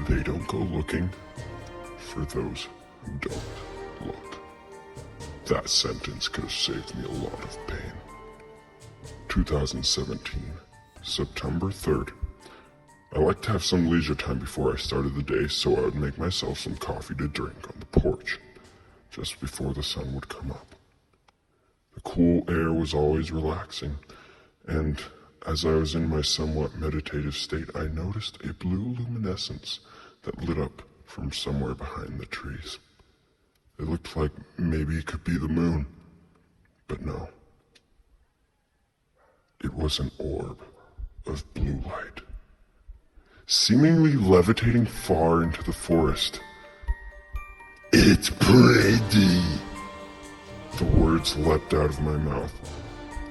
They don't go looking for those who don't look. That sentence could have saved me a lot of pain. 2017, September 3rd. I like to have some leisure time before I started the day, so I would make myself some coffee to drink on the porch, just before the sun would come up. The cool air was always relaxing, and as I was in my somewhat meditative state, I noticed a blue luminescence that lit up from somewhere behind the trees. It looked like maybe it could be the moon, but no. It was an orb of blue light, seemingly levitating far into the forest. "It's pretty!" The words leapt out of my mouth.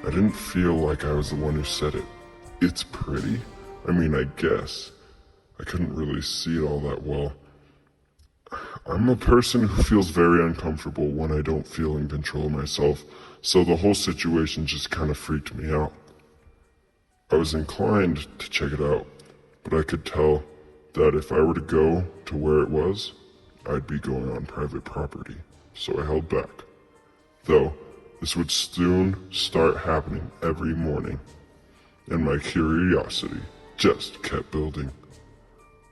I didn't feel like I was the one who said it. It's pretty? I mean, I guess. I couldn't really see it all that well. I'm a person who feels very uncomfortable when I don't feel in control of myself, so the whole situation just kind of freaked me out. I was inclined to check it out, but I could tell that if I were to go to where it was, I'd be going on private property, so I held back. Though, this would soon start happening every morning, and my curiosity just kept building.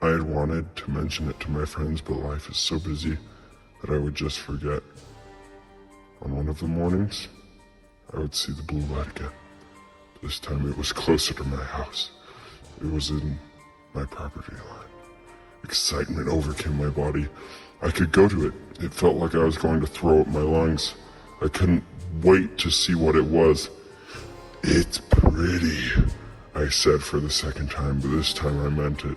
I had wanted to mention it to my friends, but life is so busy that I would just forget. On one of the mornings, I would see the blue light again. This time it was closer to my house. It was in my property line. Excitement overcame my body. I could go to it. It felt like I was going to throw up my lungs. I couldn't wait to see what it was. "It's pretty," I said for the second time, but this time I meant it.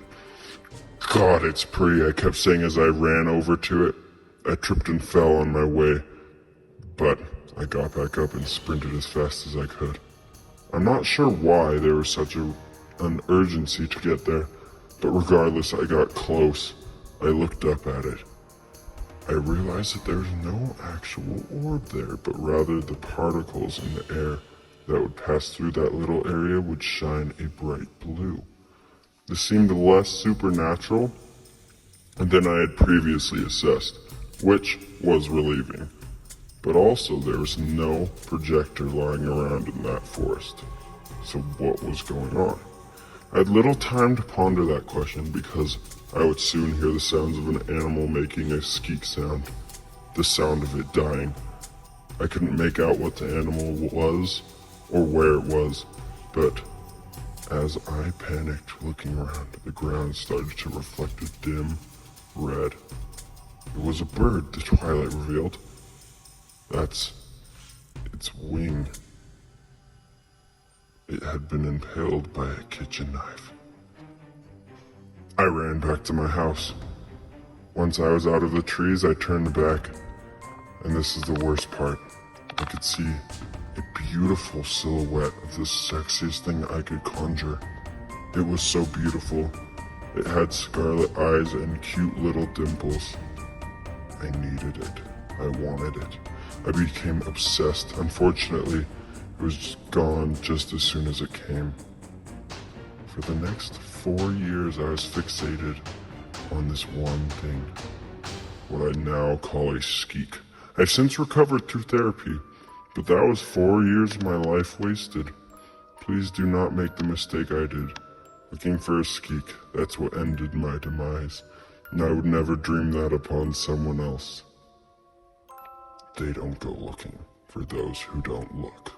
"God, it's pretty," I kept saying as I ran over to it. I tripped and fell on my way, but I got back up and sprinted as fast as I could. I'm not sure why there was such an urgency to get there, but regardless, I got close. I looked up at it. I realized that there was no actual orb there, but rather the particles in the air that would pass through that little area would shine a bright blue. This seemed less supernatural than I had previously assessed, which was relieving. But also there was no projector lying around in that forest. So what was going on? I had little time to ponder that question because I would soon hear the sounds of an animal making a skeak sound, the sound of it dying. I couldn't make out what the animal was or where it was, but as I panicked looking around, the ground started to reflect a dim red. It was a bird, the twilight revealed. That's its wing. It had been impaled by a kitchen knife. I ran back to my house. Once I was out of the trees, I turned back, and this is the worst part. I could see a beautiful silhouette of the sexiest thing I could conjure. It was so beautiful. It had scarlet eyes and cute little dimples. I needed it. I wanted it. I became obsessed. Unfortunately, it was gone just as soon as it came. For the next 4 years, I was fixated on this one thing, what I now call a skeak. I've since recovered through therapy, but that was 4 years of my life wasted. Please do not make the mistake I did. Looking for a skeak, that's what ended my demise, and I would never dream that upon someone else. They don't go looking for those who don't look.